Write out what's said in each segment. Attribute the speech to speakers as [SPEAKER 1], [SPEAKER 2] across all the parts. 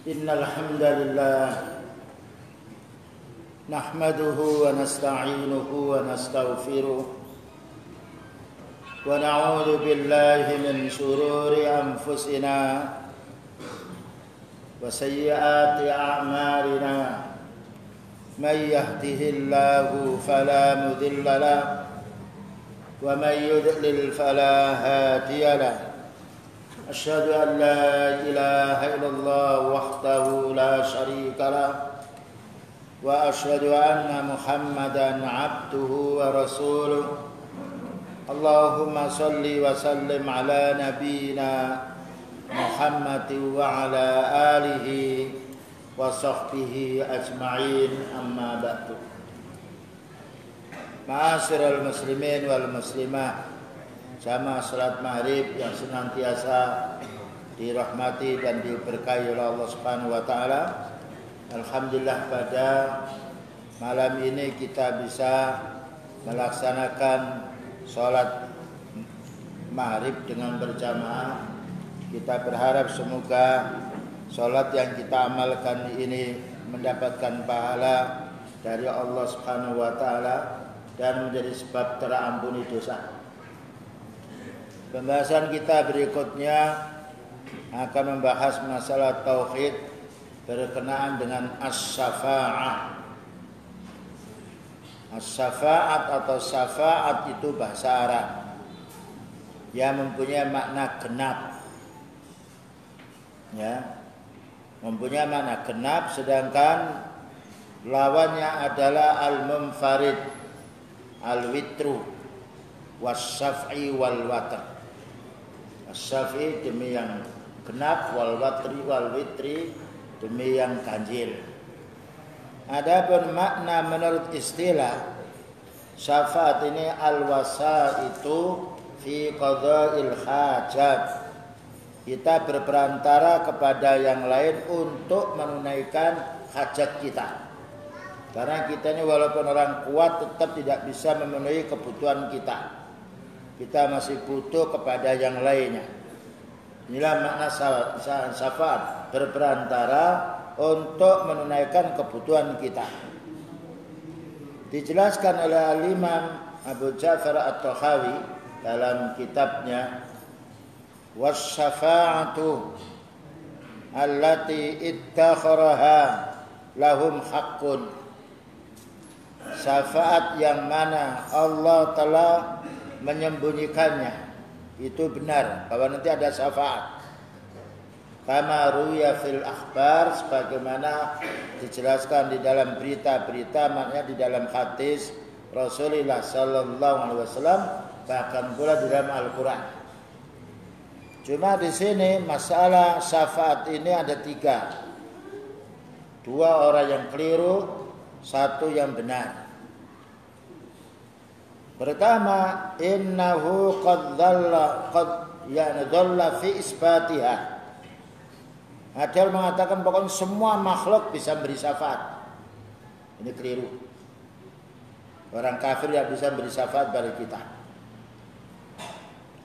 [SPEAKER 1] Innal hamdalillah nahmaduhu wa nasta'inuhu wa nastaghfiruh wa na'udzu billahi min shururi anfusina wa sayyiati a'malina may yahdihillahu fala mudilla lahu wa may yudlil fala hadiya lahu. Asyhadu an la ilaha illallah wahdahu la syarika lah wa asyhadu anna Muhammadan abduhu wa rasuluh. Allahumma salli wa sallim ala nabiyyina Muhammad wa ala alihi wa sahbihi ajma'in, amma ba'du. Ma'asyiral muslimin wal muslimah, jamaah salat maghrib yang senantiasa dirahmati dan diberkahi oleh Allah Subhanahu wa taala. Alhamdulillah pada malam ini kita bisa melaksanakan salat maghrib dengan berjamaah. Kita berharap semoga salat yang kita amalkan ini mendapatkan pahala dari Allah Subhanahu wa taala dan menjadi sebab terampuni dosa. Pembahasan kita berikutnya akan membahas masalah tauhid berkenaan dengan as-syafa'ah. As-syafa'at atau syafa'at itu bahasa Arab yang mempunyai makna genap. Ya. Mempunyai makna genap, sedangkan lawannya adalah al-munfarid, al-witru, was-syaf'i wal watr. As-syafi demi yang genap, wal witri demi yang ganjil. Adapun makna menurut istilah syafaat ini al-wasaitu fi qada'il hajat. Kita berperantara kepada yang lain untuk menunaikan hajat kita. Karena kita ini walaupun orang kuat tetap tidak bisa memenuhi kebutuhan kita. Kita masih butuh kepada yang lainnya. Inilah makna syafaat, berperantara untuk menunaikan kebutuhan kita. Dijelaskan oleh Al-Imam Abu Ja'far At-Tahawi dalam kitabnya Was-syafa'atu allati ittakharaha lahum haqqun. Syafaat yang mana Allah telah menyembunyikannya itu benar bahwa nanti ada syafaat. Kama ruya fil akhbar, sebagaimana dijelaskan di dalam berita-berita, maknanya di dalam hadis Rasulullah sallallahu alaihi wasallam, bahkan pula di dalam Al-Qur'an. Cuma di sini masalah syafaat ini ada 3. 2 orang yang keliru, 1 yang benar. Pertama, innahu qad dhalla fi isbatiha. Ada mengatakan pokoknya semua makhluk bisa beri syafaat. Ini keliru. Orang kafir tidak bisa beri syafaat bagi kita.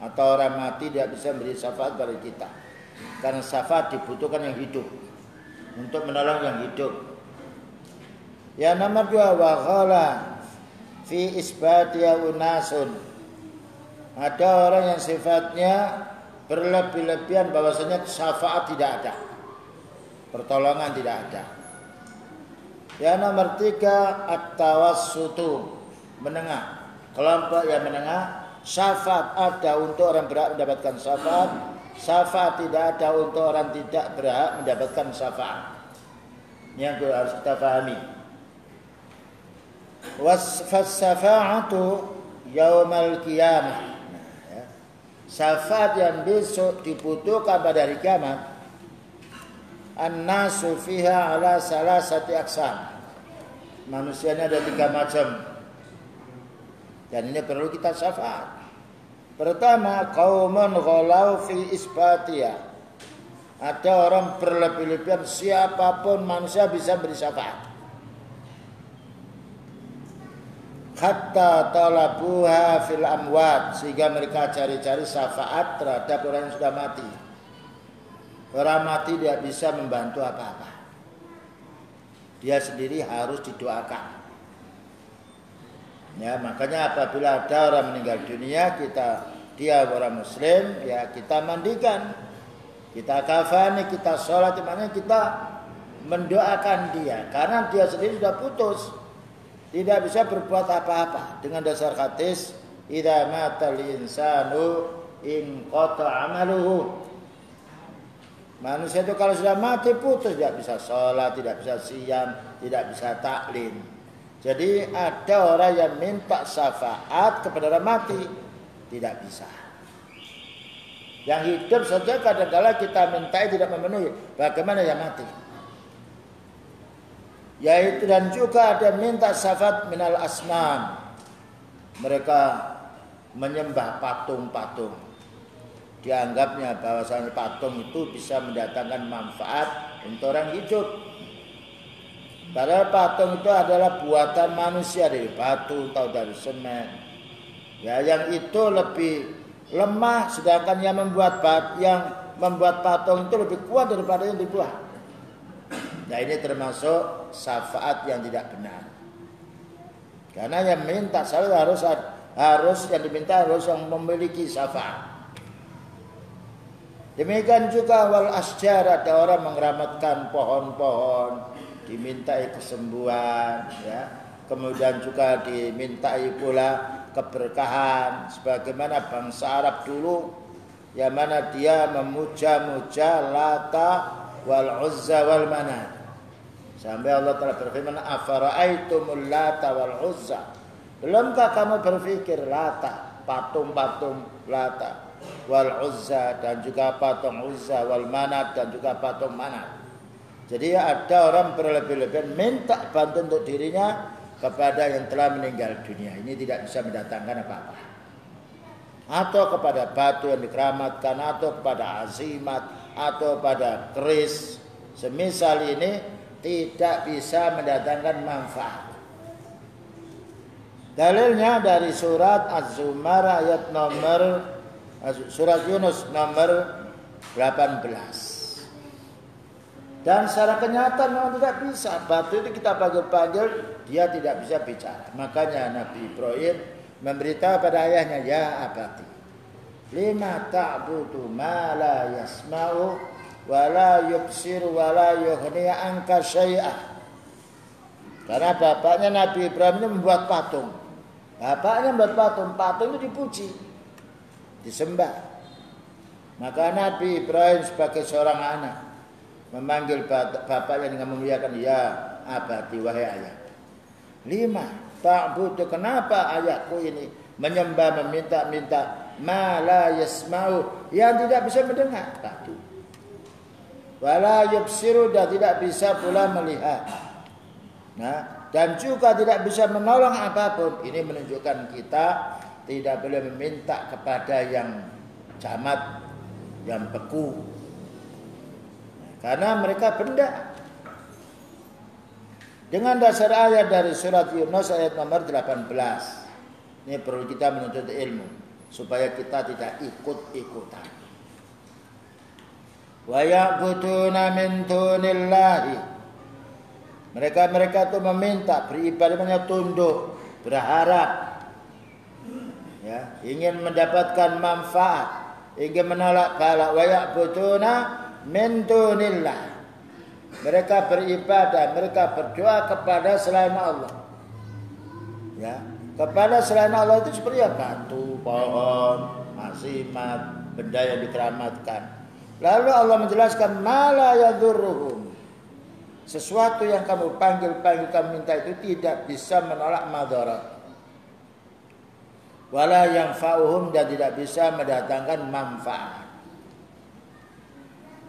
[SPEAKER 1] Atau orang mati tidak bisa beri syafaat bagi kita. Karena syafaat dibutuhkan yang hidup untuk menolong yang hidup. Yang nomor 2, wa ghala fi isbatiya unasun. Ada orang yang sifatnya berlebih-lebihan bahwasanya syafaat tidak ada, pertolongan tidak ada. Yang nomor 3, at-tawassutu, menengah. Kelompok yang menengah, syafaat ada untuk orang berhak mendapatkan syafaat, syafaat tidak ada untuk orang tidak berhak mendapatkan syafaat. Ini yang harus kita pahami. Was-syafa'atu yaumal qiyamah. Syafaat yang besok dibutuhkan pada hari kiamat. An-nasu fiha ala salasati aqsam. Manusianya ada 3 macam. Dan ini perlu kita syafaat. Pertama, qaumun ghalau fi isbatiyah. Ada orang berlebih-lebihan, siapapun manusia bisa beri syafaat. Hatta talabuha fil amwat, sehingga mereka cari-cari syafaat terhadap orang yang sudah mati. Orang mati tidak bisa membantu apa-apa. Dia sendiri harus didoakan. Ya, makanya apabila ada orang meninggal dunia, dia orang muslim, ya kita mandikan, kita kafani, kita sholat, dimana kita mendoakan dia, karena dia sendiri sudah putus, tidak bisa berbuat apa-apa. Dengan dasar hadis, idza matal insanu inqata amaluhu. Manusia itu kalau sudah mati putus, tidak bisa sholat, tidak bisa siyam, tidak bisa taklim. Jadi ada orang yang minta syafaat kepada orang mati, tidak bisa. Yang hidup saja kadang-kala kita mintai tidak memenuhi, bagaimana yang mati? Yaitu dan juga ada minta syafaat minal asnam. Mereka menyembah patung-patung. Dianggapnya bahwasanya patung itu bisa mendatangkan manfaat untuk orang hidup. Padahal patung itu adalah buatan manusia dari batu atau dari semen. Ya, yang itu lebih lemah, sedangkan yang membuat patung itu lebih kuat daripada yang dibuat. Nah, ini termasuk syafaat yang tidak benar. Karena yang minta syafaat harus yang diminta harus yang memiliki syafaat. Demikian juga wal asjar, ada orang mengeramatkan pohon-pohon, dimintai kesembuhan, ya. Kemudian juga dimintai pula keberkahan, sebagaimana bangsa Arab dulu, yang mana dia memuja-muja Lata wal Uzza wal Manat. Sampai Allah telah berfirman, afara'aitumul Lata wal Uzza. Belumkah kamu berpikir Lata, patung-patung Lata, wal Uzza, dan juga patung Uzza, wal Manat, dan juga patung Manat. Jadi ada orang berlebih-lebihan minta bantuan untuk dirinya kepada yang telah meninggal dunia. Ini tidak bisa mendatangkan apa-apa. Atau kepada batu yang dikeramatkan, atau kepada azimat, atau pada keris. Semisal ini tidak bisa mendatangkan manfaat. Dalilnya dari surat Az-Zumar ayat nomor surat Yunus nomor 18. Dan secara kenyataan memang tidak bisa. Batu itu kita panggil-panggil, dia tidak bisa bicara. Makanya Nabi Ibrahim memberitahu pada ayahnya, ya abati, lima ta'budu ma la yasma'u wa la yubsiru wa la yughni anka syai'ah. Karena bapaknya Nabi Ibrahim ini membuat patung. Bapaknya membuat patung itu dipuji, disembah. Maka Nabi Ibrahim sebagai seorang anak memanggil bapaknya dengan memuliakan, ya abadi, wahai ayah. 5. Ta'budu, kenapa ayahku ini menyembah, meminta-minta ma la yasma'u, yang tidak bisa mendengar, batu. Wala yubsiru, dan tidak bisa pula melihat. Nah, dan juga tidak bisa menolong apapun. Ini menunjukkan kita tidak boleh meminta kepada yang jamat, yang beku. Karena mereka benda. Dengan dasar ayat dari surat Yunus ayat nomor 18. Ini perlu kita menuntut ilmu supaya kita tidak ikut-ikutan. Wa ya'buduna min dunillahi. Mereka itu meminta, beribadah, tunduk, berharap, ya, ingin mendapatkan manfaat, ingin menolak bala. Wa ya'buduna min dunillah. Mereka beribadah, mereka berdoa kepada selain Allah. Ya, kepada selain Allah itu seperti batu, pohon, azimat, benda yang dikeramatkan. Lalu Allah menjelaskan mala yadurruhum. Sesuatu yang kamu panggil, kamu minta itu tidak bisa menolak madarat. Wala yanfa'uhum, dan tidak bisa mendatangkan manfaat.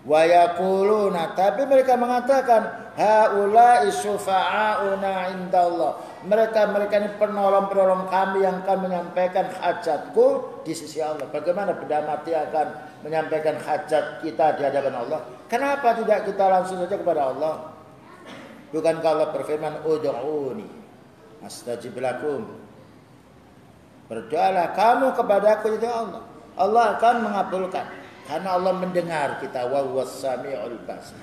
[SPEAKER 1] Wa yaquluna, tapi mereka mengatakan haula'i syufa'auna indallah. Mereka ini penolong-penolong kami yang akan menyampaikan hajatku di sisi Allah. Bagaimana benda mati akan menyampaikan hajat kita di hadapan Allah? Kenapa tidak kita langsung saja kepada Allah? Bukankah Allah berfirman, ud'uni astajib lakum. Berdoalah kamu kepada aku, itu Allah. Allah akan mengabulkan. Karena Allah mendengar kita, wa huwas samiul basir.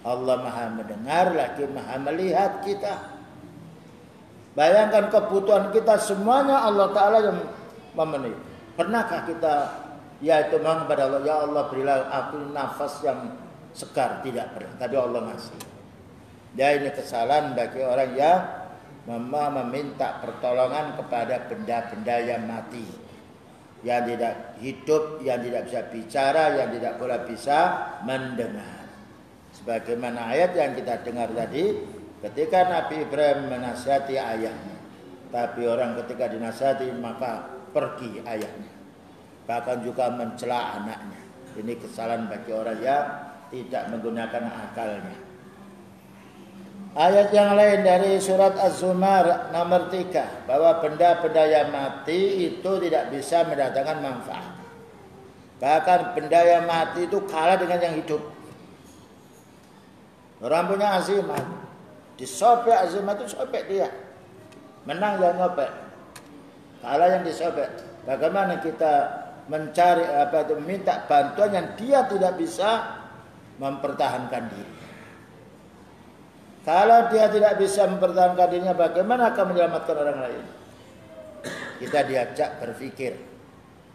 [SPEAKER 1] Allah Maha mendengar lagi Maha melihat kita. Bayangkan kebutuhan kita semuanya Allah Ta'ala yang memenuhi. Pernahkah kita yaitu mohon kepada Allah, ya Allah berilah aku nafas yang segar? Tidak pernah, tapi Allah ngasih. Ya, ini kesalahan bagi orang yang meminta pertolongan kepada benda-benda yang mati, yang tidak hidup, yang tidak bisa bicara, yang tidak pula bisa mendengar. Sebagaimana ayat yang kita dengar tadi, ketika Nabi Ibrahim menasihati ayahnya, tapi orang ketika dinasihati maka pergi ayahnya, bahkan juga mencela anaknya. Ini kesalahan bagi orang yang tidak menggunakan akalnya. Ayat yang lain dari surat Az-Zumar nomor 3, bahwa benda-benda yang mati itu tidak bisa mendatangkan manfaat. Bahkan benda yang mati itu kalah dengan yang hidup. Orang punya azimat, disobek azimat itu sobek dia, menang yang ngobek, kalah yang disobek. Bagaimana kita mencari minta bantuan yang dia tidak bisa mempertahankan diri? Kalau dia tidak bisa mempertahankan dirinya, bagaimana akan menyelamatkan orang lain? Kita diajak berpikir.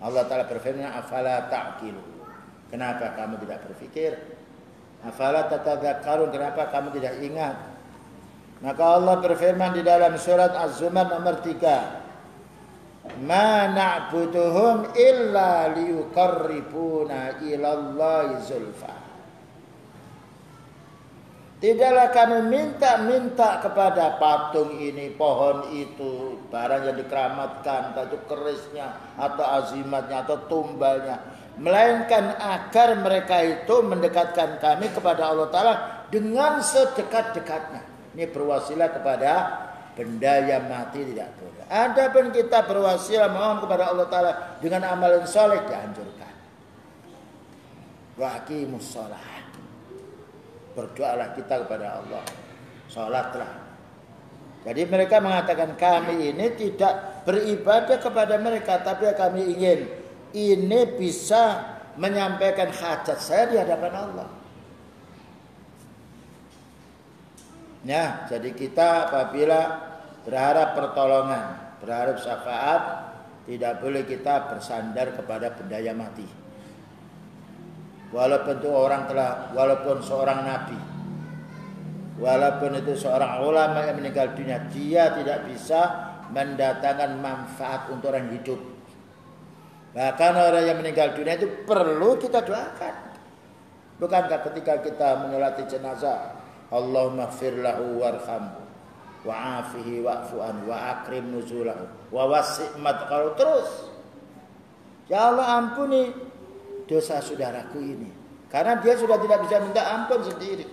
[SPEAKER 1] Allah Ta'ala berfirman, afala ta'qilu. Kenapa kamu tidak berpikir? Afala tatadzakkarun. Kenapa kamu tidak ingat? Maka Allah berfirman di dalam surat Az-Zumar nomor 3, ma na'buduhum illa liyuqarribuna ilallahi zulfa. Tidaklah kami minta kepada patung ini, pohon itu, barang yang dikeramatkan, entah itu kerisnya, atau azimatnya, atau tumbalnya, melainkan agar mereka itu mendekatkan kami kepada Allah Ta'ala dengan sedekat-dekatnya. Ini berwasilah kepada benda yang mati tidak boleh. Adapun kita berwasilah mohon kepada Allah Ta'ala dengan amal yang soleh dianjurkan. Wa aqimus shalah. Berdoalah kita kepada Allah, sholatlah. Jadi mereka mengatakan kami ini tidak beribadah kepada mereka, tapi kami ingin ini bisa menyampaikan hajat saya di hadapan Allah. Ya, jadi kita apabila berharap pertolongan, berharap syafaat, tidak boleh kita bersandar kepada benda yang mati. Walaupun itu walaupun seorang nabi, walaupun itu seorang ulama yang meninggal dunia, dia tidak bisa mendatangkan manfaat untuk orang hidup. Bahkan orang yang meninggal dunia itu perlu kita doakan. Bukankah ketika kita menyolati jenazah, Allahumma ighfir lahu warhamhu wa'afihi wa'fu anhu wa akrim nuzulahu wa wasi' madkhalahu, terus, ya Allah ampuni dosa saudaraku ini, karena dia sudah tidak bisa minta ampun sendiri.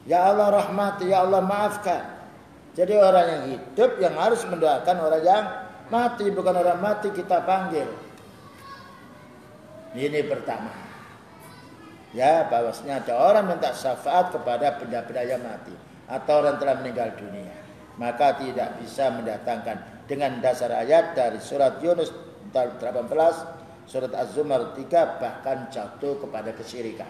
[SPEAKER 1] Ya Allah rahmati, ya Allah maafkan. Jadi orang yang hidup yang harus mendoakan orang yang mati, bukan orang mati kita panggil. Ini pertama. Ya, bahwasanya ada orang minta syafaat kepada benda-benda yang mati atau orang telah meninggal dunia, maka tidak bisa mendatangkan dengan dasar ayat dari surat Yunus 18, surat Az-Zumar 3, bahkan jatuh kepada kesyirikan.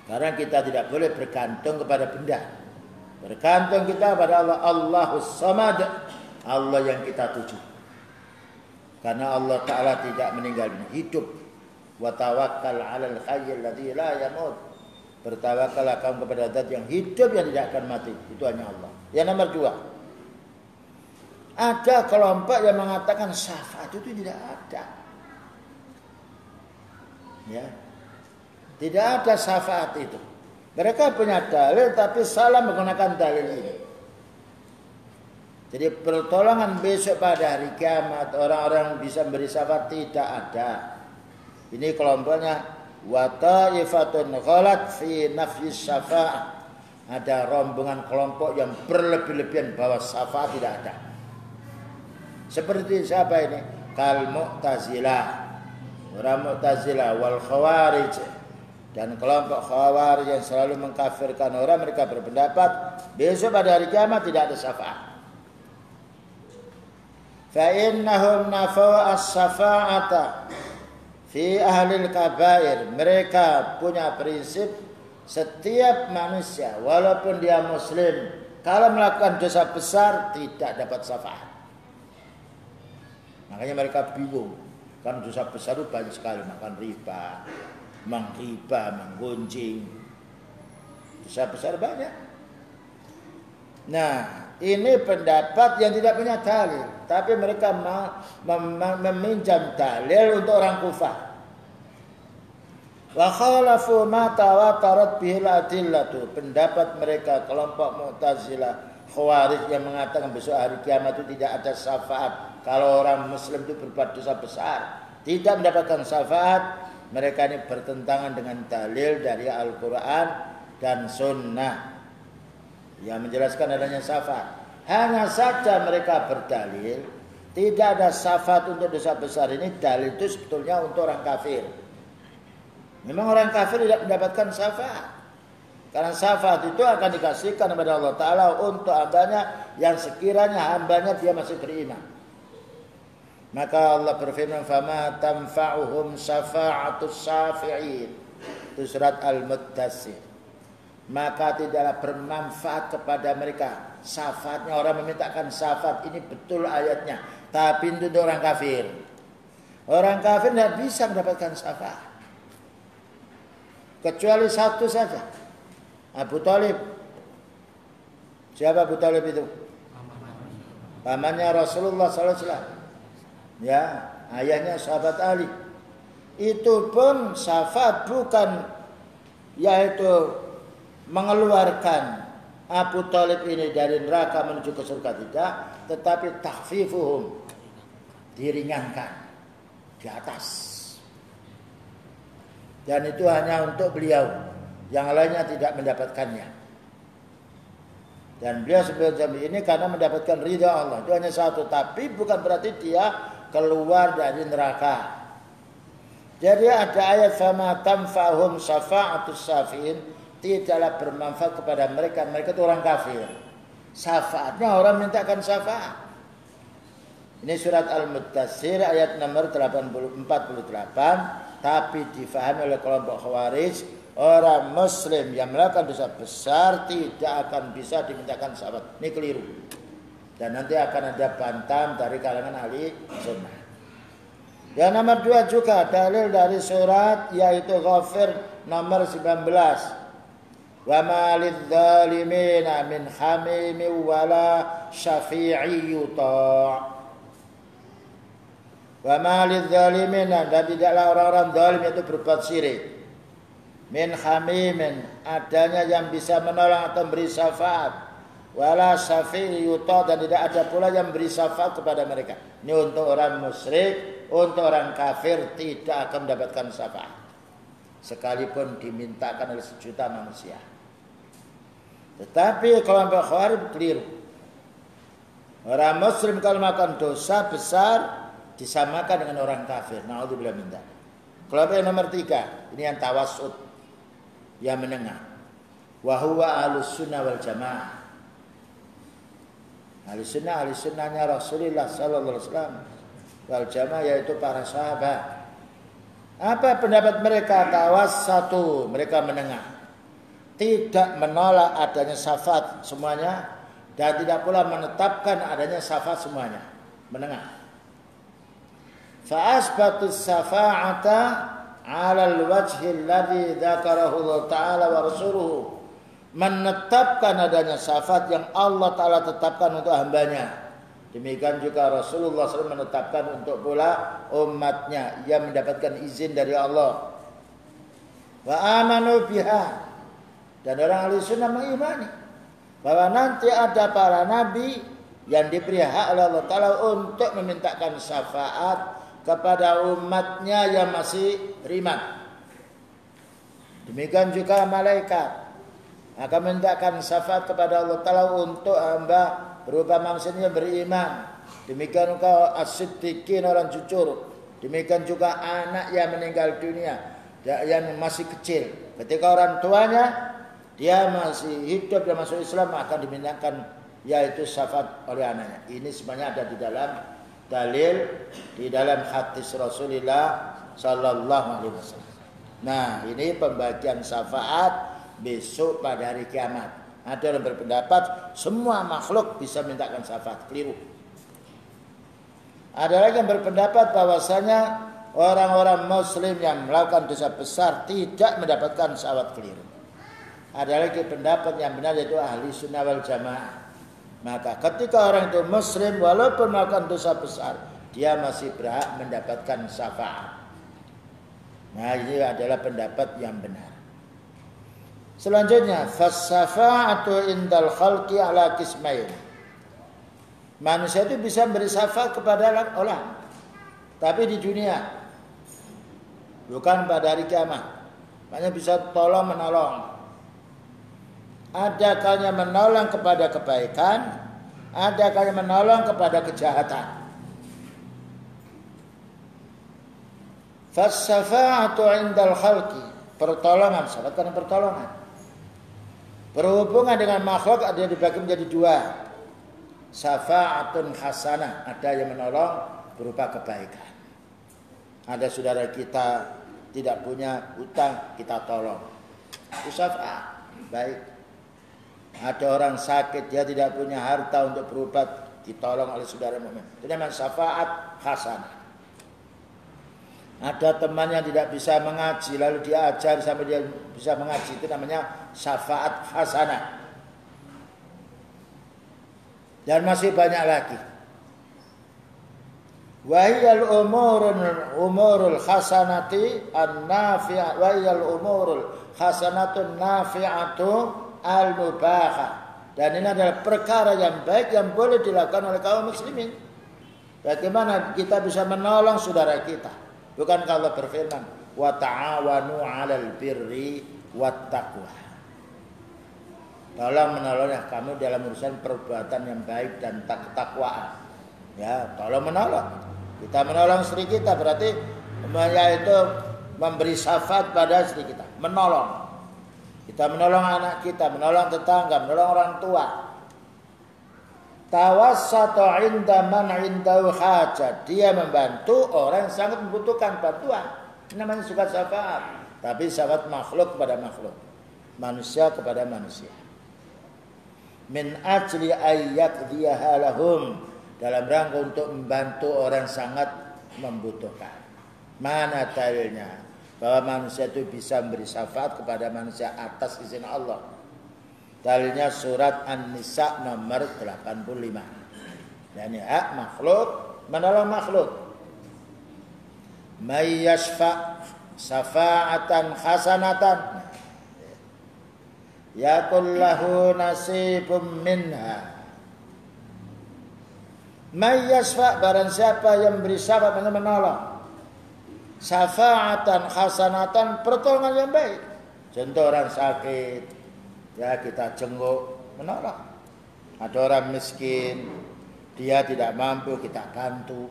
[SPEAKER 1] Karena kita tidak boleh bergantung kepada benda. Bergantung kita pada Allah, Allahus Samad, Allah yang kita tuju. Karena Allah Ta'ala tidak meninggal, hidup. Wa tawakkal 'alal hayyil ladzi la yamut. Bertawakallah kamu kepada zat yang hidup yang tidak akan mati. Itu hanya Allah. Yang nomor 2, ada kelompok yang mengatakan syafaat itu tidak ada. Ya. Tidak ada syafaat itu. Mereka punya dalil tapi salah menggunakan dalil ini. Jadi pertolongan besok pada hari kiamat, orang-orang bisa memberi syafaat tidak ada. Ini kelompoknya wa ta'ifatun ghalat fi nafyi syafa'ah. Ada rombongan kelompok yang berlebih-lebihan bahwa syafaat tidak ada. Seperti siapa ini? Kal Mu'tazilah, orang Mu'tazilah wal Khawarij, dan kelompok Khawarij yang selalu mengkafirkan orang. Mereka berpendapat besok pada hari kiamat tidak ada syafaat. fa innahum nafau as-safa'ata fi ahlil kabair. Mereka punya prinsip setiap manusia walaupun dia muslim kalau melakukan dosa besar tidak dapat syafaat. Makanya mereka bingung. Kan dosa besar itu banyak sekali, makan riba, menghibah, menggunjing. Dosa besar banyak. Nah, ini pendapat yang tidak punya dalil, tapi mereka meminjam dalil untuk orang kufar. Wa khalafu ma tawatarat bihil adillatu. Pendapat mereka kelompok Mu'tazilah, Khawarij yang mengatakan besok hari kiamat itu tidak ada syafaat. Kalau orang muslim itu berbuat dosa besar tidak mendapatkan syafaat, mereka ini bertentangan dengan dalil dari Al-Quran dan Sunnah yang menjelaskan adanya syafaat. Hanya saja mereka berdalil tidak ada syafaat untuk dosa besar ini. Dalil itu sebetulnya untuk orang kafir. Memang orang kafir tidak mendapatkan syafaat, karena syafaat itu akan dikasihkan kepada Allah Ta'ala untuk hambanya yang sekiranya hambanya dia masih beriman. Maka Allah berfirman, fama tanfa'uhum syafa'atus syafi'in. Itu surat Al-Muddatsir. Maka tidaklah bermanfaat kepada mereka syafaatnya. Orang memintakan syafaat, ini betul ayatnya, tapi itu orang kafir. Orang kafir tidak bisa mendapatkan syafaat kecuali satu saja, Abu Thalib. Siapa Abu Thalib itu? Pamannya Rasulullah SAW. Ya, ayahnya sahabat Ali. Itu pun syafaat bukan yaitu mengeluarkan Abu Thalib ini dari neraka menuju ke surga, tidak, tetapi takhfifuhum, diringankan di atas. Dan itu hanya untuk beliau, yang lainnya tidak mendapatkannya. Dan beliau seperti ini karena mendapatkan ridha Allah. Itu hanya satu, tapi bukan berarti dia keluar dari neraka. Jadi ada ayat fama tanfa'hum syafa'atus syafi'in, tidaklah bermanfaat kepada mereka. Mereka itu orang kafir. Syafaatnya orang mintakan syafaat. Ini surat Al-Muddatsir ayat nomor 48. Tapi difahami oleh kelompok Khawarij, orang muslim yang melakukan dosa besar tidak akan bisa dimintakan syafaat. Ini keliru. Dan nanti akan ada bantahan dari kalangan ahli sunnah. Yang nomor 2 juga dalil dari surat yaitu Ghafir nomor 19. Wa ma lidzalimina min hamimi wala syafi'i yuta'. Wa ma lidzalimina, dan tidaklah orang-orang zalim itu berbuat syirik. Min hamimin, adanya yang bisa menolong atau memberi syafaat. Wala syafi'i yuta', dan tidak ada pula yang memberi syafaat kepada mereka. Ini untuk orang musyrik, untuk orang kafir tidak akan mendapatkan syafaat sekalipun dimintakan oleh sejuta manusia. Tetapi kelompok Khawarij keliru. Orang muslim kalau melakukan dosa besar disamakan dengan orang kafir. Na'udzubillah min dzalik. Kelompok yang nomor 3, ini yang tawassut, yang menengah. Wa huwa ahlus sunnah wal jamaah. Ahli sunnahnya Rasulullah sallallahu alaihi wasallam, wal jamaah yaitu para sahabat. Apa pendapat mereka? Tawassatu, mereka menengah. Tidak menolak adanya syafaat semuanya dan tidak pula menetapkan adanya syafaat semuanya. Menengah. Fa asbatus syafa'ata 'ala al-wajhi alladhi dzakarahu Allah Ta'ala wa rasuluhu. Menetapkan adanya syafaat yang Allah Ta'ala tetapkan untuk hambanya. Demikian juga Rasulullah SAW menetapkan untuk pula umatnya yang mendapatkan izin dari Allah. Wa amanu biha, dan orang ahli sunnah mengimani bahwa nanti ada para nabi yang diberi hak oleh Allah Ta'ala untuk memintakan syafaat kepada umatnya yang masih beriman. Demikian juga malaikat akan memintakan syafaat kepada Allah Ta'ala untuk hamba berupa manusia yang beriman. Demikian juga as-siddiqin, orang jujur. Demikian juga anak yang meninggal dunia, yang masih kecil. Ketika orang tuanya dia masih hidup dan masuk Islam, akan dimintakan yaitu syafaat oleh anaknya. Ini semuanya ada di dalam dalil di dalam hadis Rasulullah sallallahu alaihi wasallam. Nah, ini pembagian syafaat besok pada hari kiamat. Ada yang berpendapat semua makhluk bisa mintakan syafaat, keliru. Ada lagi yang berpendapat bahwasanya orang-orang muslim yang melakukan dosa besar tidak mendapatkan syafaat, keliru. Ada lagi pendapat yang benar yaitu ahli sunnah wal jamaah. Maka ketika orang itu muslim walaupun melakukan dosa besar, dia masih berhak mendapatkan syafaat. Nah, ini adalah pendapat yang benar. Selanjutnya, fas-syafa'atu indal khalqi ala qismain. Manusia itu bisa beri syafaat kepada orang, tapi di dunia, bukan pada hari kiamat. Makanya bisa tolong menolong. Ada kalanya menolong kepada kebaikan, ada kalanya menolong kepada kejahatan. Fas-syafa'atu indal khalqi, pertolongan, syafaat karena pertolongan. Berhubungan dengan makhluk ada yang dibagi menjadi dua. Syafa'atun hasanah, ada yang menolong berupa kebaikan. Ada saudara kita tidak punya hutang, kita tolong. Itu syafaat, baik. Ada orang sakit, dia tidak punya harta untuk berobat, ditolong oleh saudara mukmin. Itu namanya syafaat hasanah. Ada teman yang tidak bisa mengaji, lalu dia ajar sampai dia bisa mengaji, itu namanya syafaat hasanah. Dan masih banyak lagi. Wahiyal umurul hasanati an-nafi'ah, wahiyal umurul hasanatun nafi'atu al-mubahah. Dan ini adalah perkara yang baik yang boleh dilakukan oleh kaum muslimin. Bagaimana kita bisa menolong saudara kita? Bukan kalau berfirman wa ta'awanu 'alal birri wat taqwa. Tolong menolong kamu dalam urusan perbuatan yang baik dan ketakwaan. Ya, tolong menolong. Kita menolong istri kita berarti yaitu memberi syafaat pada istri kita, menolong. Kita menolong anak kita, menolong tetangga, menolong orang tua. Tawassatu 'inda man 'indahu hajat. Dia membantu orang yang sangat membutuhkan bantuan. Ini namanya juga syafaat. Tapi syafaat makhluk kepada makhluk, manusia kepada manusia. Min ajli ayyat lahum, dalam rangka untuk membantu orang sangat membutuhkan. Mana dalilnya bahwa manusia itu bisa memberi syafaat kepada manusia atas izin Allah? Dalilnya surat An-Nisa nomor 85. Dan hak makhluk menolong makhluk. May yashfa' syafa'atan hasanatan yakul lahu nasibum minha. May yashfa', barang siapa yang beri syafaat menolong, syafa'atan hasanatan, pertolongan yang baik. Contoh orang sakit, ya kita jenguk, menolong. Ada orang miskin, dia tidak mampu, kita bantu.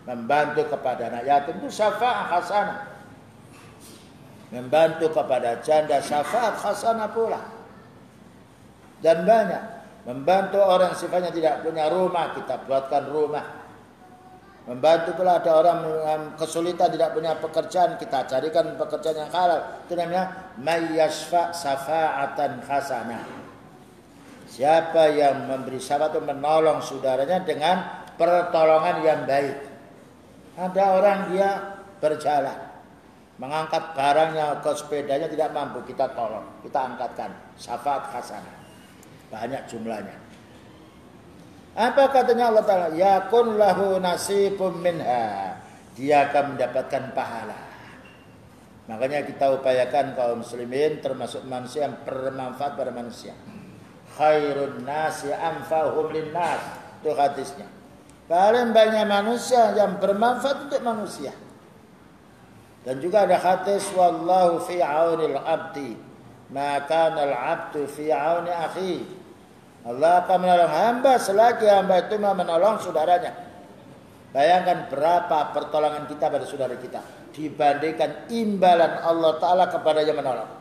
[SPEAKER 1] Membantu kepada anak yatim itu syafa'ah hasanah. Membantu kepada janda, syafa'at hasanah pula. Dan banyak. Membantu orang sifatnya tidak punya rumah, kita buatkan rumah. Membantu pula ada orang yang kesulitan tidak punya pekerjaan, kita carikan pekerjaan yang halal. Itu namanya may yashfa' syafa'atan hasanah. Siapa yang memberi syafaat itu menolong saudaranya dengan pertolongan yang baik. Ada orang dia berjalan, mengangkat barangnya ke sepedanya tidak mampu, kita tolong, kita angkatkan, syafaat hasanah. Banyak jumlahnya. Apa katanya Allah Ta'ala? Yakun lahu nasibum minha. Dia akan mendapatkan pahala. Makanya kita upayakan kaum muslimin termasuk manusia yang bermanfaat pada manusia. Khairun nasi anfa'uhum linnas. Itu hadisnya. Paling banyak manusia yang bermanfaat untuk manusia. Dan juga ada hadis wallahu fi aunil abdi ma kana al abdu fi auni akhi. Allah akan menolong hamba selagi hamba itu menolong saudaranya. Bayangkan berapa pertolongan kita pada saudara kita dibandingkan imbalan Allah Ta'ala kepada yang menolong.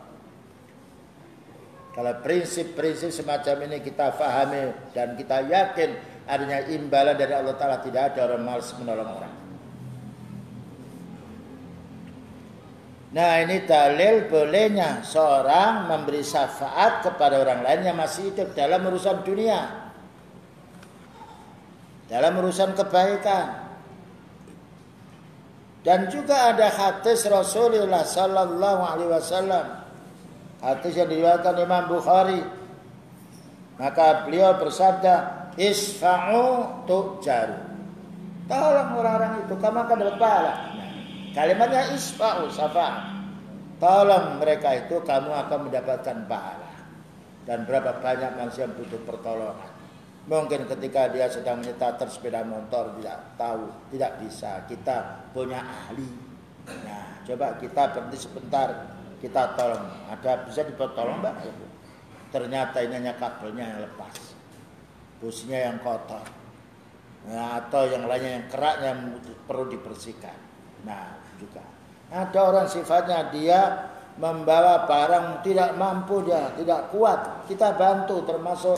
[SPEAKER 1] Kalau prinsip-prinsip semacam ini kita fahami dan kita yakin adanya imbalan dari Allah Ta'ala. Tidak ada orang malas menolong orang. Nah, ini dalil bolehnya seorang memberi syafaat kepada orang lain yang masih hidup dalam urusan dunia, dalam urusan kebaikan. Dan juga ada hadis Rasulullah sallallahu alaihi wasallam, hadis yang diriwayatkan Imam Bukhari. Maka beliau bersabda, isfa'u tu'jaru. Tolong orang-orang itu, kamu akan dapat pahala. Nah, kalimatnya isfa'u, syafaat. Tolong mereka itu, kamu akan mendapatkan pahala. Dan berapa banyak manusia yang butuh pertolongan. Mungkin ketika dia sedang menyetir sepeda motor tidak tahu, tidak bisa. Kita punya ahli. Nah, coba kita berhenti sebentar, kita tolong. Ada bisa dipertolong, Mbak? Ternyata ini hanya kabelnya yang lepas, businya yang kotor, nah, atau yang lainnya yang keraknya yang perlu dibersihkan. Nah, juga ada orang sifatnya dia membawa barang tidak mampu, dia tidak kuat, kita bantu, termasuk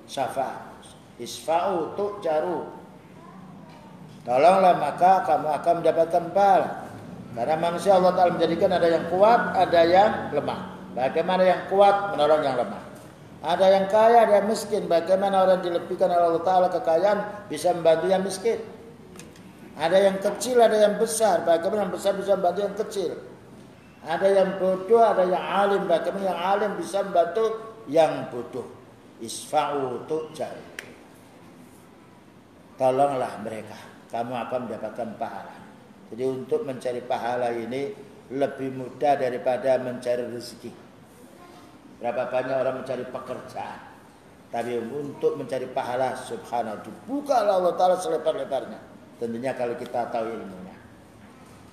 [SPEAKER 1] syafaat. Isfa'u tu'jaru. Tolonglah maka kamu akan mendapatkan pahala. Karena manusia Allah Ta'ala menjadikan ada yang kuat, ada yang lemah. Bagaimana yang kuat menolong yang lemah. Ada yang kaya, ada yang miskin. Bagaimana orang dilebihkan oleh Allah Ta'ala kekayaan bisa membantu yang miskin. Ada yang kecil, ada yang besar. Bagaimana yang besar bisa membantu yang kecil. Ada yang bodoh, ada yang alim. Bagaimana yang alim bisa membantu yang bodoh. Isfa'u tu'jaru. Tolonglah mereka, kamu akan mendapatkan pahala. Jadi untuk mencari pahala ini lebih mudah daripada mencari rezeki. Berapa banyak orang mencari pekerjaan, tapi untuk mencari pahala, subhanallah, dibukalah Allah Ta'ala selebar-lebarnya. Tentunya kalau kita tahu ilmunya.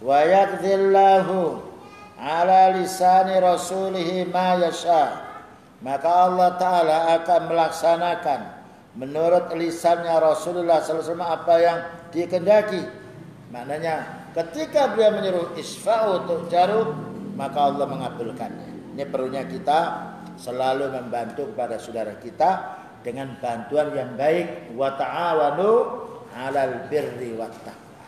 [SPEAKER 1] Wa yaqdillahu ala lisani rasulihi ma yasha. Maka Allah Ta'ala akan melaksanakan menurut lisannya Rasulullah SAW apa yang dikehendaki. Maknanya ketika beliau menyuruh isfa'u tu'jaru, maka Allah mengabulkannya. Ini perlunya kita selalu membantu kepada saudara kita dengan bantuan yang baik. Wa ta'awanu 'alal birri wat taqwa.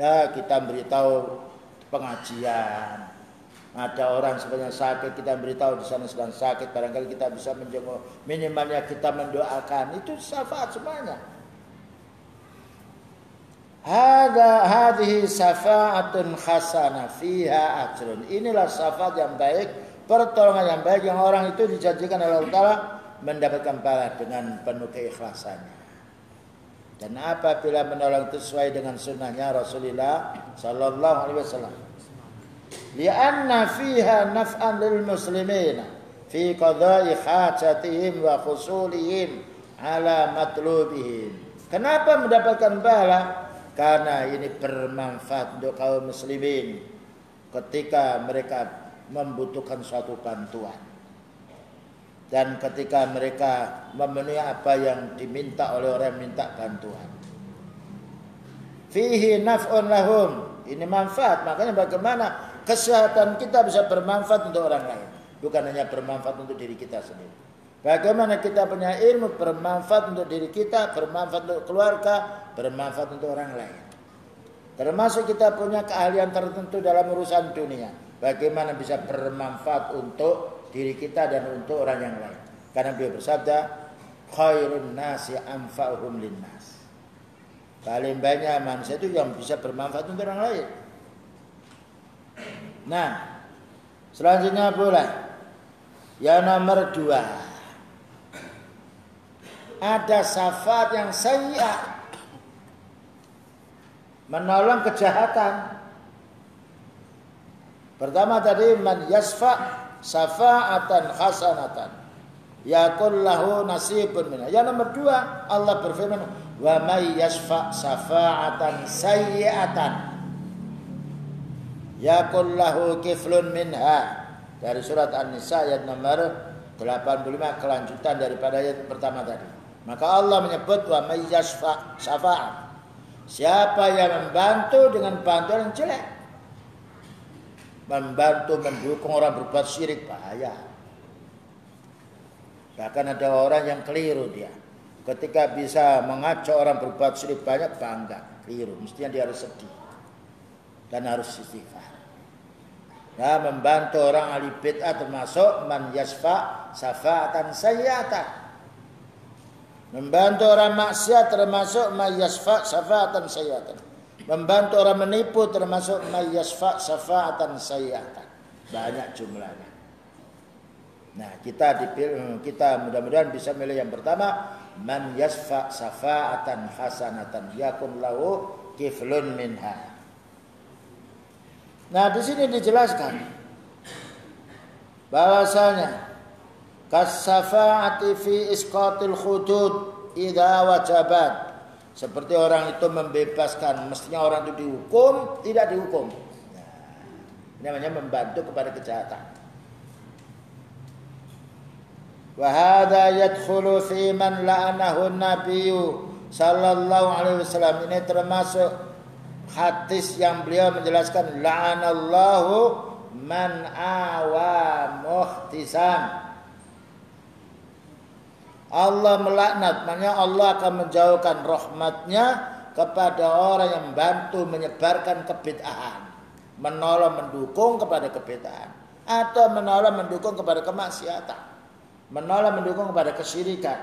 [SPEAKER 1] Ya, kita beritahu pengajian. Ada orang sebenarnya sakit, kita beritahu di sana sedang sakit, barangkali kita bisa menjenguk, minimalnya kita mendoakan, itu syafaat semuanya. Hadhihi syafa'atun hasanah fiha ajrun. Inilah syafaat yang baik, pertolongan yang baik yang orang itu dijanjikan oleh Allah Ta'ala mendapatkan pahala dengan penuh keikhlasannya. Dan apabila menolong itu sesuai dengan sunnahnya Rasulullah Sallallahu Alaihi Wasallam. Lianna fiha naf'an lil muslimin fi qada'i hajatihim wa khusulihim ala matlubihim. Kenapa mendapatkan pahala? Karena ini bermanfaat untuk kaum muslimin ketika mereka membutuhkan suatu bantuan dan ketika mereka memenuhi apa yang diminta oleh orang yang minta bantuan. Fihi naf'un lahum. Ini manfaat. Makanya bagaimana kesehatan kita bisa bermanfaat untuk orang lain, bukan hanya bermanfaat untuk diri kita sendiri. Bagaimana kita punya ilmu bermanfaat untuk diri kita, bermanfaat untuk keluarga, bermanfaat untuk orang lain. Termasuk kita punya keahlian tertentu dalam urusan dunia, bagaimana bisa bermanfaat untuk diri kita dan untuk orang yang lain. Karena beliau bersabda, khairun nasi anfa'uhum linnas. Paling banyak manusia itu yang bisa bermanfaat untuk orang lain. Nah, selanjutnya pula yang nomor 2, ada syafaat yang sayyi'ah, menolong kejahatan. Pertama tadi man yasfa' syafa'atan hasanatan yakul lahu nasibun minha. Yang nomor 2 Allah berfirman wa may yasfa' syafa'atan sayyi'atan yakul lahu kiflun minha. Dari surat An-Nisa ayat nomor 85, kelanjutan daripada ayat pertama tadi. Maka Allah menyebut wa may yasfa' syafa'at. Siapa yang membantu dengan bantuan yang jelek, membantu mendukung orang berbuat syirik, bahaya. Bahkan ada orang yang keliru dia. ketika bisa mengajak orang berbuat syirik banyak bangga, keliru. Mestinya dia harus sedih dan harus istighfar. Nah, membantu orang ahli bid'ah termasuk man yasfa safa'atan sayyi'atan. Membantu orang maksiat termasuk man yasfa safa'atan sayyi'atan. Membantu orang menipu termasuk man yasfa safa'atan sayyi'atan. Banyak jumlahnya. Nah, kita mudah-mudahan bisa milih yang pertama, man yasfa safa'atan hasanatan yakun lahu kiflun minha. Nah, di sini dijelaskan bahwasanya kasafa'ati fi isqatil hudud idza wajabat. Seperti orang itu membebaskan, mestinya orang itu dihukum, tidak dihukum. Nah, ini namanya membantu kepada kejahatan. Wa hadza yadkhulu fi man la'anahu an-nabiyyu sallallahu alaihi wasallam. Ini termasuk hadis yang beliau menjelaskan la'anallahu man awa muhtisam. Allah melaknat, maknanya Allah akan menjauhkan rahmatnya kepada orang yang membantu menyebarkan kebid'ahan, menolong mendukung kepada kebid'ahan, atau menolong mendukung kepada kemaksiatan, menolong mendukung kepada kesyirikan.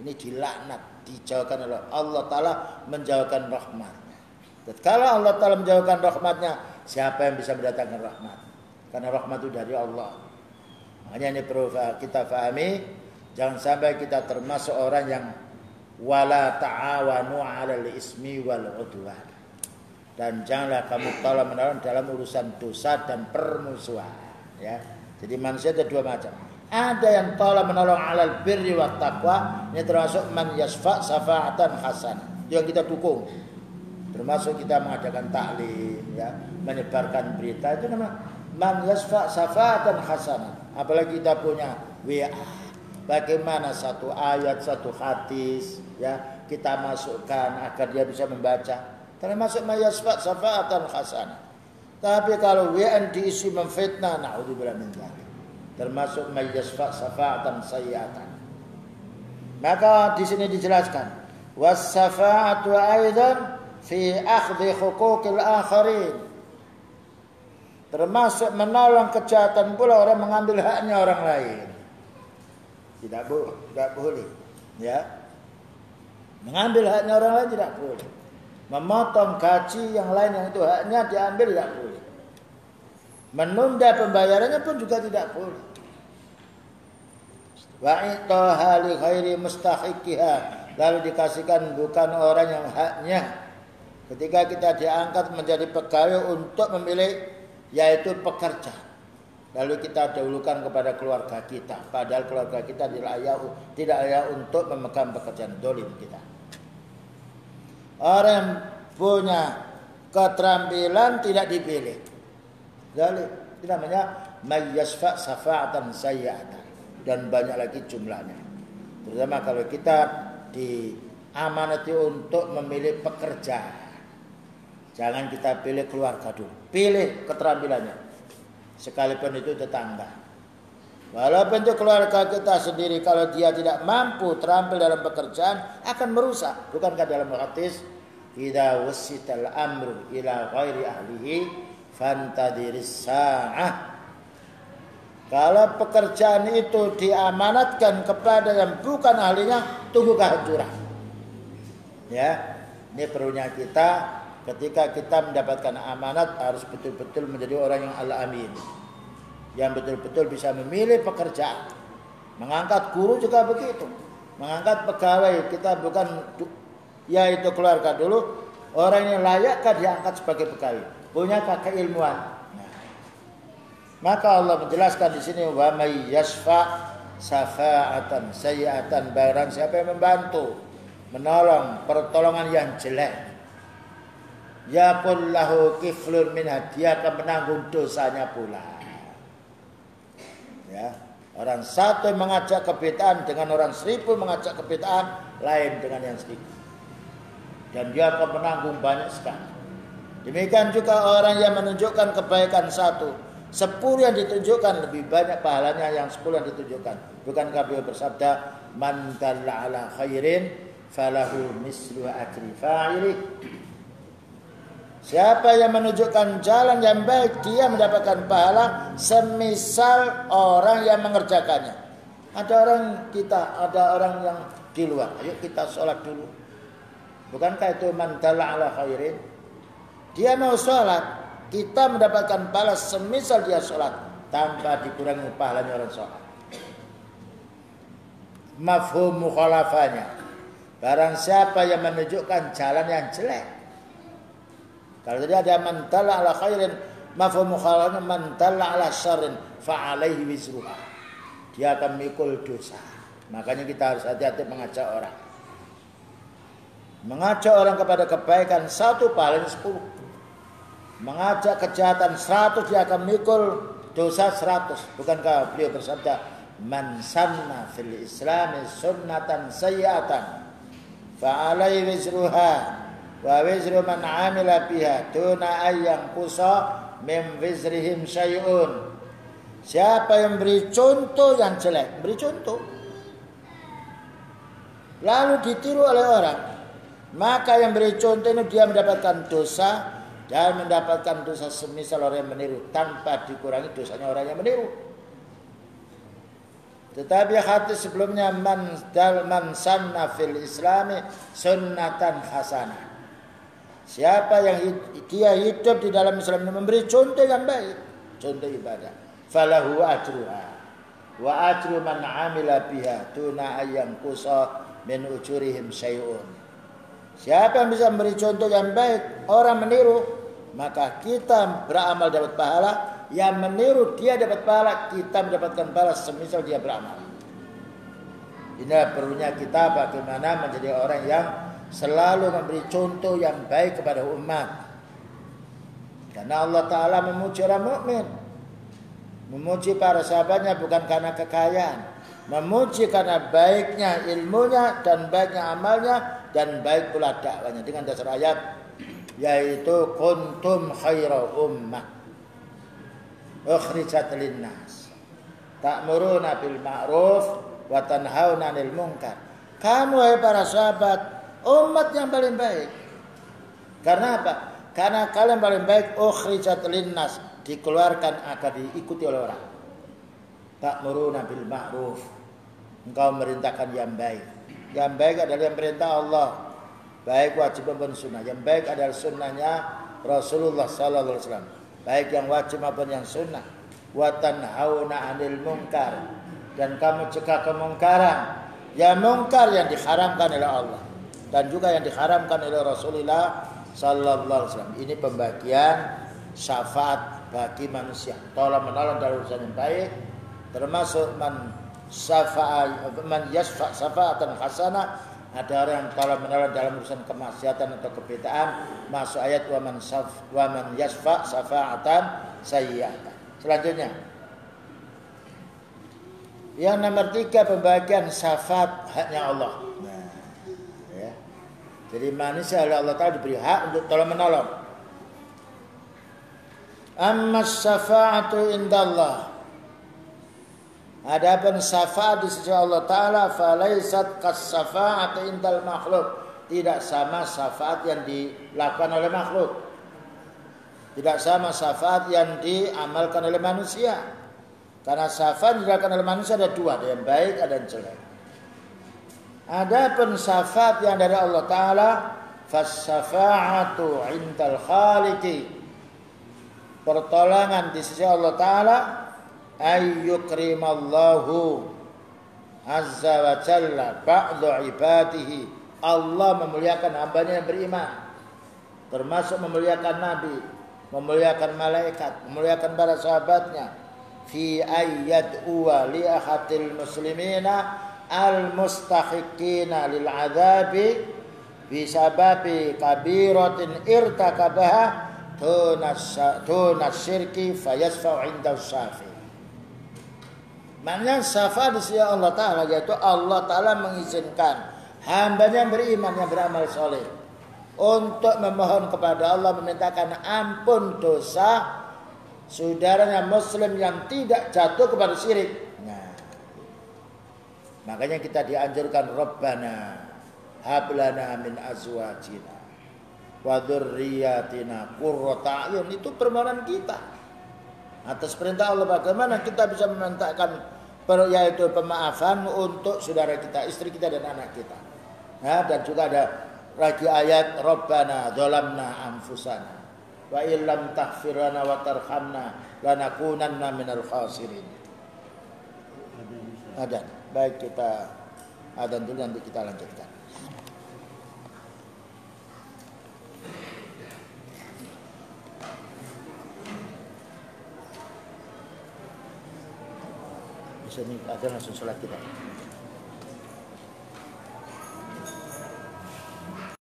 [SPEAKER 1] Ini dilaknat, dijauhkan oleh Allah Ta'ala, menjauhkan rahmatnya. Dan kalau Allah Ta'ala menjauhkan rahmatnya, siapa yang bisa mendatangkan rahmat? Karena rahmat itu dari Allah. Makanya ini perlu kita fahami. Jangan sampai kita termasuk orang yang wala ta'awanu 'alal ismi wal 'udwan. Dan janganlah kamu tolong menolong dalam urusan dosa dan permusuhan, ya. Jadi manusia ada dua macam. Ada yang tolong menolong 'alal birri wat taqwa, ini termasuk man yasfa safa'atan hasanah. Yang kita dukung. Termasuk kita mengadakan taklim, ya, menyebarkan berita, itu namanya man yasfa safa'atan hasanah. Apalagi kita punya WA. Bagaimana satu ayat, satu hadis, ya, kita masukkan agar dia bisa membaca. Termasuk mayasfa safa'atan hasanah. Tapi kalau WN diisi memfitnah, na'udzubillah min dzalik. Termasuk mayasfa safa'atan sayyi'atan. Maka di sini dijelaskan, was-safa'atu aidan fi akhdhi huquqil akharin. Termasuk menolong kejahatan pula orang mengambil haknya orang lain. Tidak boleh, ya. Mengambil haknya orang lain tidak boleh. Memotong gaji yang lain yang itu haknya diambil tidak boleh. Menunda pembayarannya pun juga tidak boleh. Wa itaha li ghairi mustahiqiha, lalu dikasihkan bukan orang yang haknya. Ketika kita diangkat menjadi pegawai untuk memilih, yaitu pekerja, lalu kita dahulukan kepada keluarga kita, padahal keluarga kita tidak layak untuk memegang pekerjaan, dolim kita. Orang yang punya keterampilan tidak dipilih, dolim. Itu namanya mayyasfa safa'atan sayyi'atan, dan banyak lagi jumlahnya. Terutama kalau kita diamanati untuk memilih pekerja, jangan kita pilih keluarga dulu, pilih keterampilannya. Sekalipun itu tetangga, walaupun itu keluarga kita sendiri, kalau dia tidak mampu terampil dalam pekerjaan akan merusak. Bukankah dalam hadis idza wasital amru ila ghairi ahlihi fantadiris sa'ah, kalau pekerjaan itu diamanatkan kepada yang bukan ahlinya, tunggu kehancuran. Ya, ini perlunya kita. Ketika kita mendapatkan amanat harus betul-betul menjadi orang yang al-amin, yang betul-betul bisa memilih pekerjaan. Mengangkat guru juga begitu, mengangkat pegawai kita bukan yaitu keluarga dulu, orang yang layakkah diangkat sebagai pegawai, punyakah keilmuan. Nah, maka Allah menjelaskan di sini wa may yasfa safa'atan sayyi'atan, barang siapa yang membantu menolong pertolongan yang jelek, yakul lahu kiflun minha, dia akan menanggung dosanya pula. Ya, orang satu yang mengajak kebid'ahan dengan orang 1000 mengajak kebid'ahan lain dengan yang 1000, dan dia akan menanggung banyak sekali. Demikian juga orang yang menunjukkan kebaikan 1, 10 yang ditunjukkan lebih banyak pahalanya yang 10 yang ditunjukkan. Bukankah beliau bersabda man dalla ala khairin falahu mislu ajri fa'ilih. Siapa yang menunjukkan jalan yang baik, dia mendapatkan pahala semisal orang yang mengerjakannya. Ada orang yang di luar. Ayo kita sholat dulu. Bukankah itu man dalla ala khairin? Dia mau sholat, kita mendapatkan pahala semisal dia sholat tanpa dikurangi pahalanya orang sholat. Mafhum mukhalafahnya. Barang siapa yang menunjukkan jalan yang jelek. Kalau tadi ada man dalla ala khairin, mafhum mukhalafahnya man dalla ala syarrin fa alaihi wizruha. Dia akan mikul dosa. Makanya kita harus hati-hati mengajak orang. Mengajak orang kepada kebaikan 1 pahalanya 10. Mengajak kejahatan 100, dia akan mikul dosa 100. Bukankah beliau bersabda, man sanna fil islami sunnatan sayyi'atan fa alaihi wizruha wa wizru man amila biha duna ayyang qusa min wizrihim syai'un. Siapa yang beri contoh yang jelek, beri contoh, lalu ditiru oleh orang, maka yang beri contoh ini dia mendapatkan dosa dan mendapatkan dosa semisal orang yang meniru tanpa dikurangi dosanya orang yang meniru. Tetapi hadis sebelumnya man sanna fil islami sunnatan hasanah. Siapa yang dia hidup di dalam Islam ini memberi contoh yang baik, contoh ibadah, falahu ajruha wa ajru man amila biha tuna ayyam qusa min ujurihim syai'un. Siapa yang bisa memberi contoh yang baik, orang meniru, maka kita beramal dapat pahala, yang meniru dia dapat pahala, kita mendapatkan pahala semisal dia beramal. Inilah perlunya kita bagaimana menjadi orang yang selalu memberi contoh yang baik kepada umat. Karena Allah Ta'ala memuji orang mukmin, memuji para sahabatnya bukan karena kekayaan, memuji karena baiknya ilmunya dan baiknya amalnya dan baik pula dakwanya. Dengan dasar ayat yaitu kuntum khaira ummah ukhrijat linnas ta'muruna bil ma'ruf wa tanhauna 'anil munkar. Kamu hai para sahabat umat yang paling baik. Karena apa? Karena kalian paling baik ukhrijat linnas, dikeluarkan agar diikuti oleh orang. Ta'muruna bil ma'ruf, engkau merintahkan yang baik. Yang baik adalah yang perintah Allah, baik wajib maupun sunnah. Yang baik adalah sunnahnya Rasulullah sallallahu alaihi wasallam, baik yang wajib maupun yang sunnah. Wa tanhauna 'anil munkar, dan kamu cegah kemungkaran. Ya mungkar yang diharamkan oleh Allah dan juga yang diharamkan oleh Rasulullah sallallahu alaihi wasallam. Ini pembagian syafaat bagi manusia, tolong menolong dalam urusan yang baik, termasuk man yasfa syafaatan hasanah. Ada orang yang tolong menolong dalam urusan kemaksiatan atau kebid'ahan, masuk ayat wa man yasfa syafaatan sayyi'atan. Selanjutnya yang nomor 3, pembagian syafaat haknya Allah. Nah, ya. Jadi manusia oleh Allah Ta'ala diberi hak untuk tolong menolong. Amma syafa'atu indallah, adapun syafaat di sisi Allah Ta'ala falaisat kas syafa'atu indal makhluk, tidak sama syafaat yang dilakukan oleh makhluk, tidak sama syafaat yang diamalkan oleh manusia. Karena syafaat yang dilakukan oleh manusia ada 2, ada yang baik, ada yang jelek. Adapun syafaat yang dari Allah Ta'ala fasyafa'atu indal khaliqi, pertolongan di sisi Allah Ta'ala ayyukrimallahu azza wa jalla ba'du ibadihi, Allah memuliakan hambanya yang beriman, termasuk memuliakan nabi, memuliakan malaikat, memuliakan para sahabatnya, fi ayyad uwa li ahadil muslimina al mustahiqina lil adabi bisababi kabiratin irtakabaha tunas syirki fayasfa'u inda syafi. Maknanya syafaat di sisi Allah Ta'ala yaitu Allah Ta'ala mengizinkan hambanya yang beriman, yang beramal soleh untuk memohon kepada Allah, memintakan ampun dosa saudaranya muslim yang tidak jatuh kepada syirik. Nah, Makanya kita dianjurkan Rabbana hablana min azwajina wa dzurriyyatina qurrata a'yun. Itu permohonan kita. Atas perintah Allah bagaimana kita bisa memintakan yaitu pemaafan untuk saudara kita, istri kita dan anak kita. Nah, dan juga ada lagi ayat Rabbana dzalamna anfusana wa illam taghfir lana wa tarhamna lanakunanna minal khasirin. Ada. Baik, kita adzan dulu nanti kita lanjutkan. Bisa nih adzan langsung salat kita.